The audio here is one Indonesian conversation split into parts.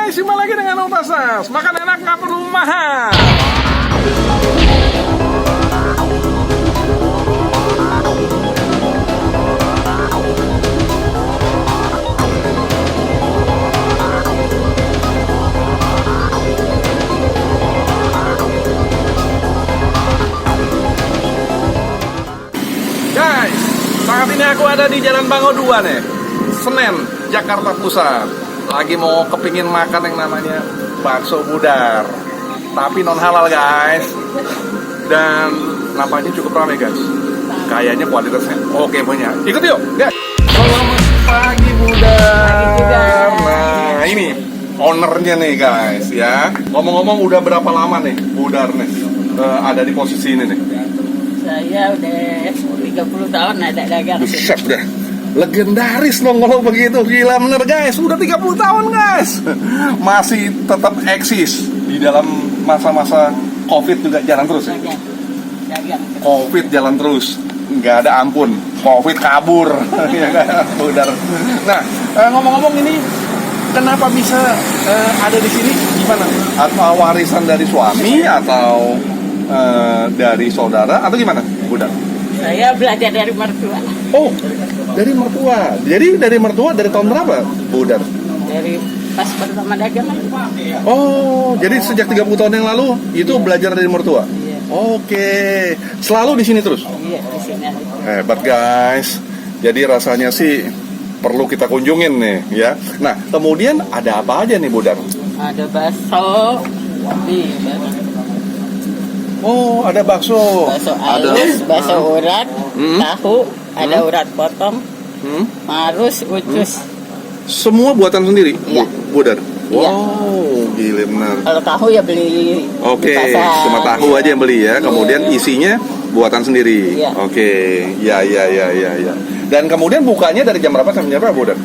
guys, jumpa lagi dengan Otasas. Makan enak nggak perlu mahal. Guys, saat ini aku ada di Jalan Bango 2 nih, Senen, Jakarta Pusat. Lagi mau kepingin makan yang namanya bakso budar, tapi non halal guys. Dan nampaknya cukup ramai guys. Kayaknya kualitasnya oke punya. Ikut yuk guys. Selamat pagi budar. Nah ini ownernya nih guys ya. Ngomong-ngomong udah berapa lama nih budar nih ada di posisi ini nih? Saya udah 30 tahun ada dagang. Buset dah. Legendaris dong kalau begitu. Gila bener guys. Udah 30 tahun guys. Masih tetap eksis di dalam masa-masa Covid juga jalan terus ya? Dagang. Covid jalan terus. Nggak ada ampun. Covid kabur. Ya kan? Udar. Nah, ngomong-ngomong ini kenapa bisa ada di sini? Gimana? Atau warisan dari suami atau dari saudara atau gimana, Budar? Saya belajar dari mertua. Oh, dari mertua. Jadi dari mertua dari tahun berapa, Budar? Dari pas pertama dagang. Oh, jadi sejak 30 tahun yang lalu itu belajar dari mertua. Iya. Oke. Selalu di sini terus. Iya, di sini. Hebat guys. Jadi rasanya sih perlu kita kunjungin nih ya. Nah, kemudian ada apa aja nih, Budar? Ada bakso. Nih, Oh, ada bakso. bakso Ada halus, bakso urat, tahu, ada Hmm. urat potong, marus, ucus. Semua buatan sendiri, Iya. Budar. Iya. Wow, gile benar. Kalau tahu ya beli Oke, di pasar. cuma tahu aja yang beli ya. Kemudian Iya. isinya buatan sendiri. Iya. Oke, ya. Dan kemudian bukanya dari jam berapa sampai jam berapa, Budar?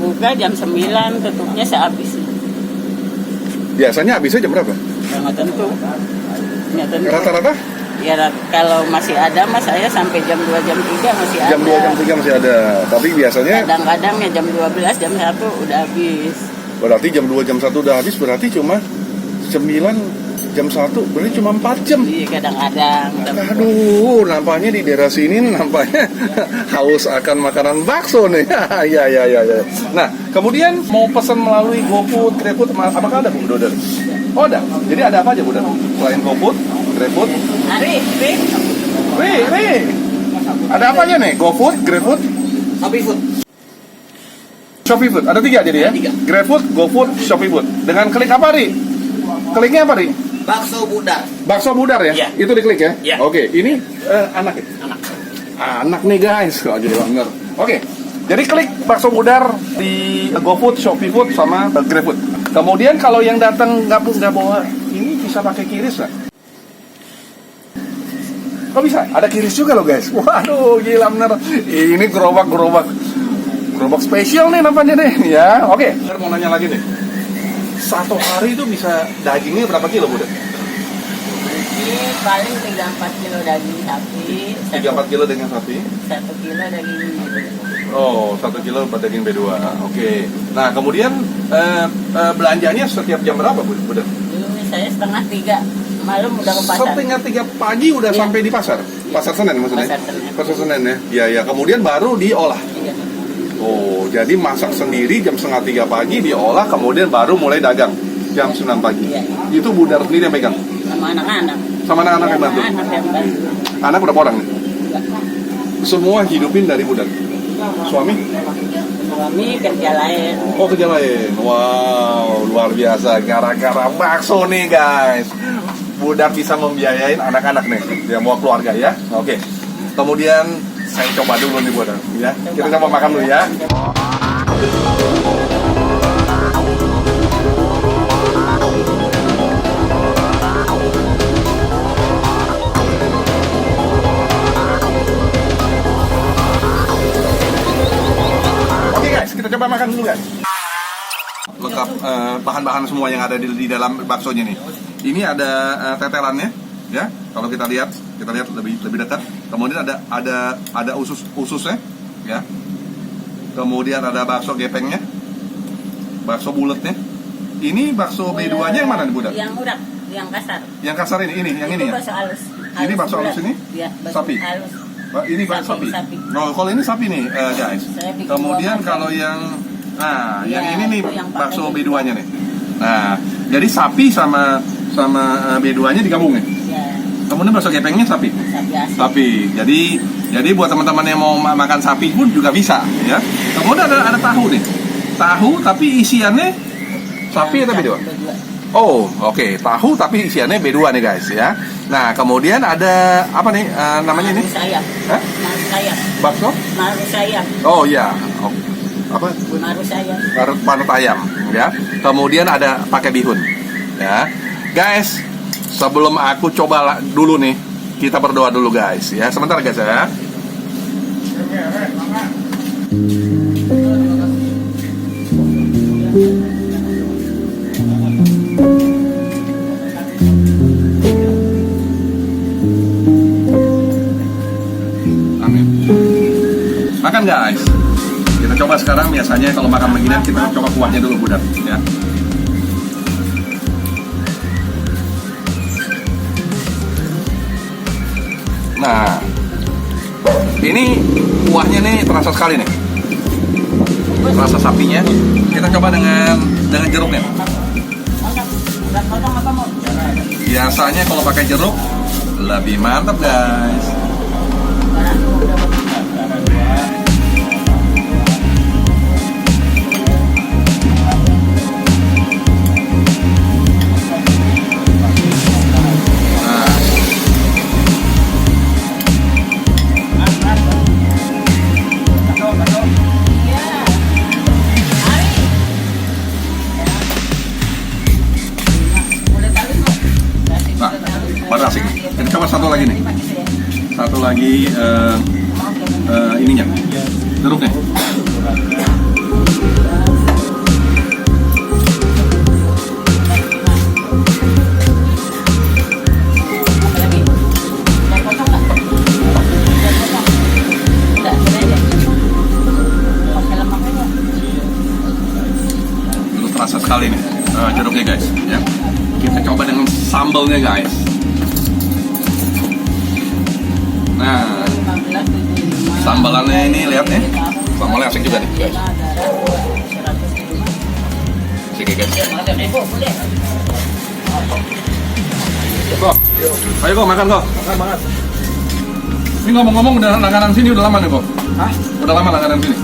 Buka jam 9, tutupnya sehabis. Biasanya habisnya jam berapa? Ya, nggak tentu. Nggak tentu. Rata-rata? Ya kalau masih ada mas saya sampai jam 2 jam 3 masih ada. Jam 2, jam 3 masih ada. Tapi biasanya Kadang-kadang ya jam 12 jam 1 udah habis. berarti jam 2, jam 1 udah habis. Berarti cuma 9, jam 1. Berarti cuma 4 jam. Iya kadang-kadang. Aduh, nampaknya di daerah sini nampaknya haus akan makanan bakso nih. Ya. Nah, kemudian mau pesan melalui GoFood, GrabFood, apakah ada Bu Dodar? Oh ada. Jadi ada apa aja Bu Dodar? Selain GoFood, GrabFood, Ari, Wih. Ada apa aja nih? GoFood, GrabFood, Shopee Food. Ada 3 jadi ya? GrabFood, GoFood, Shopee Food. Dengan klik apa, Ri? Kliknya apa, Ri? Bakso budar. Bakso budar ya? Iya. Itu diklik ya? Iya. Oke, ini anak ya? Anak nih guys. Oh, jadi bener. Oke. Jadi klik bakso budar di GoFood, Shopee Food sama GrabFood. Kemudian kalau yang datang nggak bawa ini bisa pakai kiris nggak? Kok bisa? Ada kiris juga loh guys. Waduh, gila bener. Ini gerobak spesial nih nampaknya nih ya. Oke. Saya mau nanya lagi nih. Satu hari itu bisa dagingnya berapa kilo, Bu? Ini paling 3-4 kilo daging sapi. 3-4 kilo daging sapi. 1 kilo daging. Oh, 1 kilo daging B2. Oke. Nah, kemudian belanjanya setiap jam berapa, Bu? Dulu saya 2:30 malam udah ke pasar. Setengah 3 pagi udah Iya. sampai di pasar. Pasar Senen maksudnya? Pasar Senen. Pasar Senen ya. Iya. Kemudian baru diolah. Iya. Oh, jadi masak sendiri jam 2:30 pagi diolah, kemudian baru mulai dagang jam 9 pagi. Iya. Itu Budar sendiri yang pegang? Sama anak-anak. Sama anak-anak yang bantu? Anak yang bantu. Anak berapa orang nih? Semua hidupin dari Budar? Suami? Suami kerja lain. Oh, kerja lain. Wow, luar biasa. Gara-gara bakso nih guys, Budar bisa membiayain anak-anak nih, yang mau keluarga ya. Oke. Kemudian saya coba dulu nih Budar, ya. Kita coba makan dulu ya. Oke guys, kita coba makan dulu guys. Lengkap bahan-bahan semua yang ada di dalam baksonya nih. Ini ada tetelannya, ya. Kalau kita lihat lebih dekat. Kemudian ada ususnya, ya. Kemudian ada bakso gepengnya, bakso bulatnya, Ini bakso B2-nya yang mana nih, Bunda? Yang urat, yang kasar. Yang kasar ini, yang ini Itu ya? bakso halus. Ini bakso halus ini? Iya, bakso Sapi? halus. Ini bakso sapi. Sapi. Oh, kalau ini sapi nih, guys. Saya bikin Kemudian dua kalau yang Ya, yang ini nih itu yang bakso pakai B2-nya nih. Nah, jadi sapi sama B2-nya digabung nih. Ya, Kemudian bakso gepengnya sapi. sapi asli. Sapi. Jadi buat teman-teman yang mau makan sapi pun juga bisa, ya. Kemudian ada tahu nih. Tahu tapi isiannya sapi atau B2? Berdua. Oh, oke. Tahu tapi isiannya B2 nih, guys, ya. Nah, kemudian ada apa nih namanya ini? Maru sayap. Hah? Maru sayap. Bakso? Maru sayap. Oh, iya. Oh, apa? Maru sayap. Manut ayam, ya. Kemudian ada pakai bihun, ya. Guys, sebelum aku coba dulu nih, kita berdoa dulu, guys, ya. Sebentar, guys, ya. Amin. Makan, guys. Kita coba sekarang. Biasanya kalau makan beginian kita coba kuahnya dulu, Bunda, ya. Nah, ini kuahnya nih terasa sekali nih. Rasa sapinya. Kita coba dengan jeruknya. Potong apa mau? Biasanya kalau pakai jeruk lebih mantap, guys. Nah, pada asik. Kita coba satu lagi nih. Satu lagi ininya, jeruknya. Itu terasa sekali nih jeruknya, guys. Ya. Kita coba dengan sambalnya, guys. Nah, sambalannya ini lihat nih. Sambalnya asik juga nih, guys. Asik, guys. Kok, ayo kok makan kok. Makan. Ini ngomong-ngomong udah langganan sini udah lama nih kok. Hah? Udah lama langganan sini.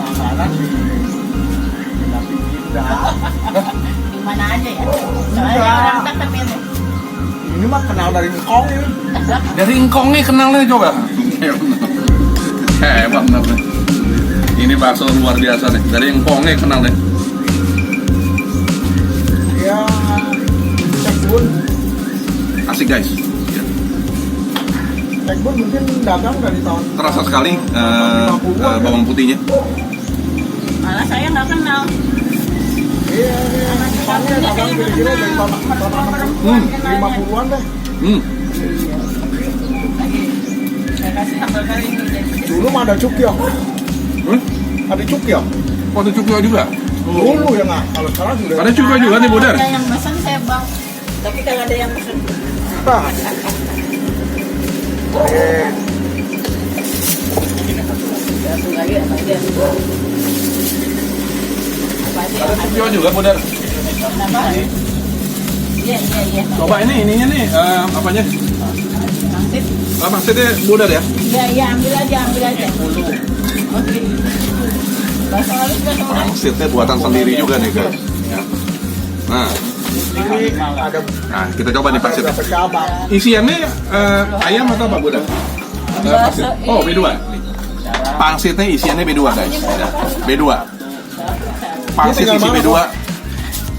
Makanan sih. Tapi Di mana aja ya? Soalnya orang tetap ini. ini mah kenal dari Ngkong ini. Dari engkongnya kenalnya coba. Hebat bener nih. Ini bakso luar biasa nih. Dari engkongnya kenal nih. Ya, Cekbun. Asik, guys. Ya. Cekbun mungkin dagang dari tahun. Terasa sekali bawang putihnya. Malah saya nggak kenal. Iya, Ngkongnya dagang kira-kira dari tahun 50-an deh. Saya kasih sambal kali ini. Dulu mah ada Cukyo. Ada Cukyo. Oh, ada cukup juga. Dulu ya nggak. Kalau sekarang sudah. Ada cukup juga nih, Budar. Ada yang pesan saya bang. Tapi kalau ada yang pesan. Nah. Satu lagi apa aja? Apa aja? Ada cukup juga, Budar. Kenapa? Iya. Coba ininya nih, apanya? Pangsit. Maksudnya Budar ya? Iya, ambil aja. Oke. Bakso halus. Pangsitnya buatan sendiri juga nih, guys. Ya. Nah, Ini ada kita coba nih pangsit. berapa cabang? Isiannya ayam atau apa, Budar? Pangsit. Oh, B2. Pangsitnya isiannya B2, guys. Ya. B2. Pangsit isi B2.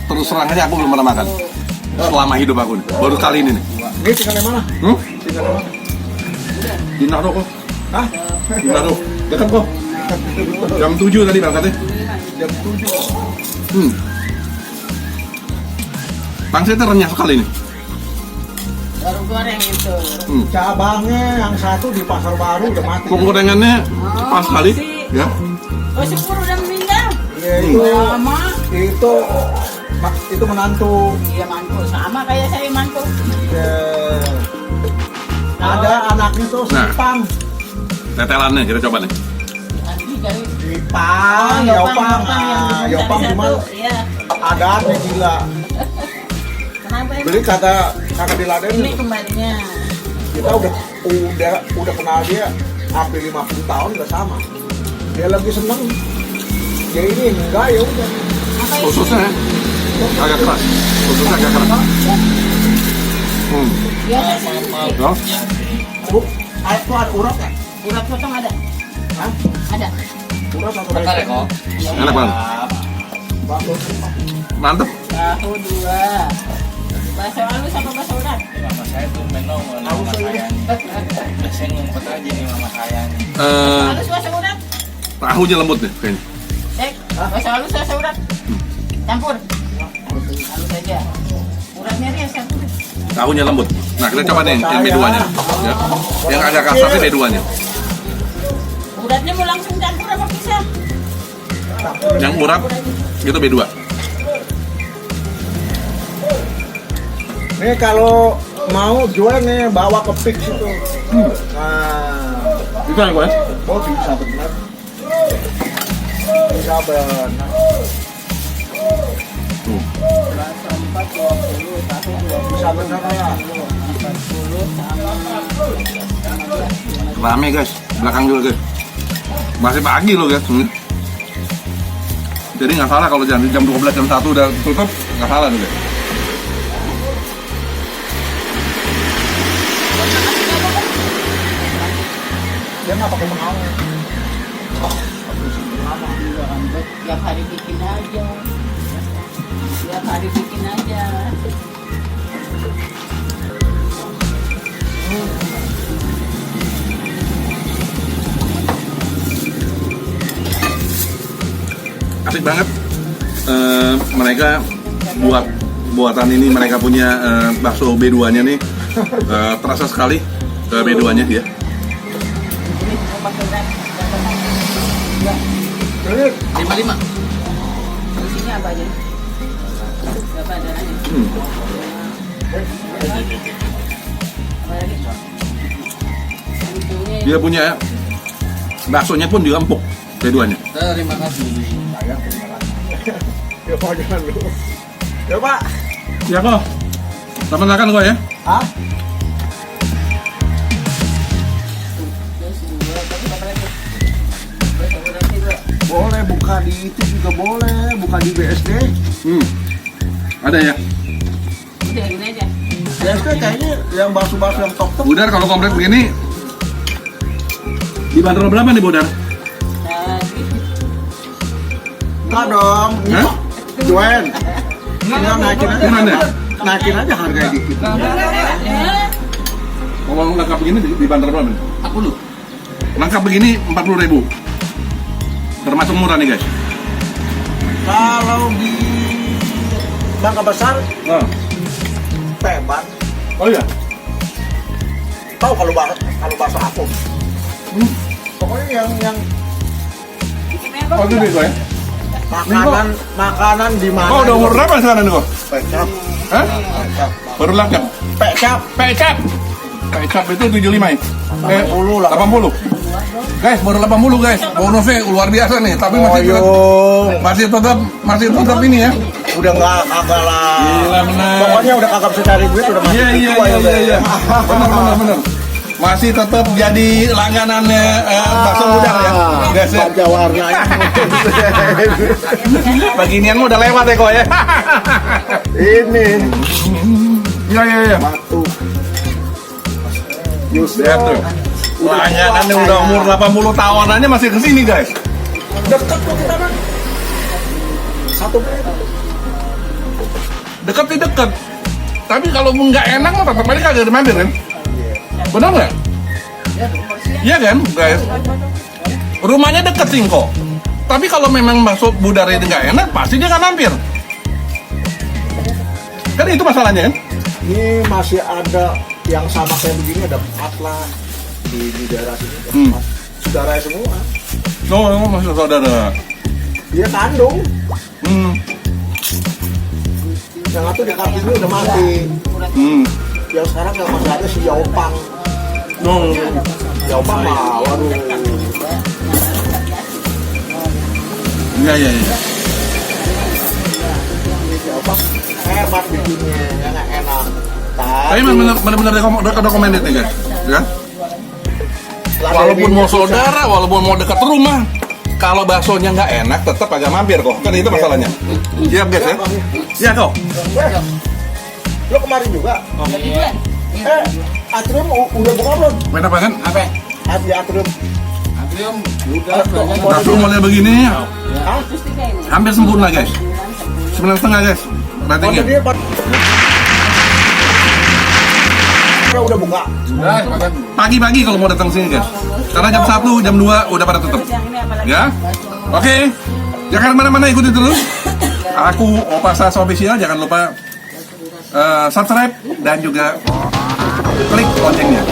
Terus terang aja aku belum pernah makan. Selama hidup aku nih. Baru kali ini nih. Ini tinggal di mana? Tinggal di mana? Di Naro kok. Hah? Di Naro. Dekat kok. Jam 7 tadi berangkatnya. Jam 7. Pangsitnya renyah sekali nih. Baru goreng itu. Cabangnya yang satu di Pasar Baru udah mati. Penggorengannya pas sekali. Ya. Oh, sepuluh udah meninggal. Iya, itu Lama. Itu menantu. Iya mantu, sama kayak saya mantu. Ada anaknya tuh Nah. Sipang. Tetelannya kita coba nih. Nanti dari Sipang, Yopang. Ah, Yopang cuma Iya. adatnya gila. Kenapa ya? Beli kata kakak Diladen. Ini kembalinya. Kita udah kenal dia hampir 50 tahun udah sama. Dia lagi seneng. Ya ini enggak ya udah. Apa itu? Khususnya agak keras. Khususnya agak keras. Biasa sih. Oh, Itu ada urat kan? Urat potong ada? Hah? Ada. Urat atau kok? enak banget. Bakso. Mantep. Tahu 2. Bahasa halus apa bahasa urat? Mama saya tuh menong mama saya. Saya ngumpet aja nih mama saya. Halus bahasa urat? Tahunya lembut deh kayaknya. Bahasa halus bahasa urat? Campur. Halus aja. Uratnya dia satu. Tahunya lembut. Nah kita coba nih yang B2-nya. Ya. Yang agak kasar nih B2-nya. Uratnya mau langsung campur apa pisah? Yang urat itu B2. Nih kalau mau jual nih bawa ke Pix itu. Nah, Itu yang gue. oh bisa benar. Bisa benar. Tuh. Bisa benar lah. Rame guys, belakang juga guys. Masih pagi loh guys. Jadi nggak salah kalau jam 12 jam 1 udah tutup, nggak salah nih guys. Dia nggak pakai pengawet. Tiap hari bikin aja. Tiap hari bikin aja. Asik banget. Mereka buat buatan ini, mereka punya bakso B2-nya nih. Terasa sekali B2-nya ya. Ini semua pakai urat. Ini 55. Isinya apa aja? Berapa ada aja? Apa lagi? Ujungnya Dia punya baksonya pun juga empuk B2-nya. Terima kasih. ya Pak jangan dulu. Ya Pak. Ya kok. Selamat makan kok ya. Hah? terus 2, tapi apa lagi? Bahasa uratnya 2. Boleh buka di itu juga boleh, buka di BSD. Ada ya. Udah gini aja. BSD kayaknya yang bakso-bakso yang top-top. Budar kalau komplit begini dibanderol berapa nih Budar? Tadi Enggak dong. Hah? Joen. Tinggal naikin aja. Gimana? Naikin aja harganya dikit. Kalau lengkap begini dibanderol berapa nih? 40. Lengkap begini 40.000. Termasuk murah nih guys. Kalau di Bangka Besar, Oh, Teban. oh iya. Tahu kalau bakso apung. Pokoknya yang Oh itu nih kok ya. makanan di mana? Oh udah umur berapa sekarang nih kok? Pecap. Hah? Baru lengkap. Pecap. Pecap. Pecap itu 75 ya? 80 lah. 80. Guys, baru 80 guys. Bonusnya luar biasa nih, tapi masih tetap ini ya. Udah nggak kagak lah. Gila, bener. Pokoknya udah kagak bisa cari duit udah masuk Iya. Benar. Masih tetap jadi langganannya bakso Budar ya. Guys ya. Baca warna Beginian mah udah lewat ya kok ya. ini Iya. batu. Yusuf. Lihat tuh. Langganannya udah umur 80 tahun aja masih kesini guys. Dekat kok kita kan. Satu menit. Deket. Tapi kalau nggak enak mah tetap aja kagak mampir kan? Benar nggak? Iya kan guys? Rumahnya deket sih kok. Tapi kalau memang bakso Budar itu nggak enak, pasti dia nggak mampir. Kan itu masalahnya kan? Ini masih ada yang sama kayak begini ada 4 lah di daerah sini. Ada 4. Saudaranya semua. Oh, masih saudara. Dia kandung. Yang satu di Kartini udah mati. Yang sekarang yang masih ada si Yaopang. Yaopang mah, waduh. Iya. Yaopang hebat bikinnya, yang enak. Tapi benar-benar recommended nih guys, ya. Walaupun mau saudara, walaupun mau dekat rumah, kalau baksonya nggak enak, tetap agak mampir kok. Kan itu masalahnya. Siap guys ya? Iya kok. Lo kemarin juga? Atrium udah buka belum? Main apa kan? Apa? Atrium. Atrium udah Bakso model begini Hah? hampir sempurna guys. 9,5 guys. Ratingnya. Dia udah buka. Pagi-pagi kalau mau datang sini guys. Karena jam 1, jam 2 udah pada tutup. Ya? Oke. Jangan kemana-mana, ikuti terus. Aku Opa Sas Official, jangan lupa subscribe dan juga klik loncengnya.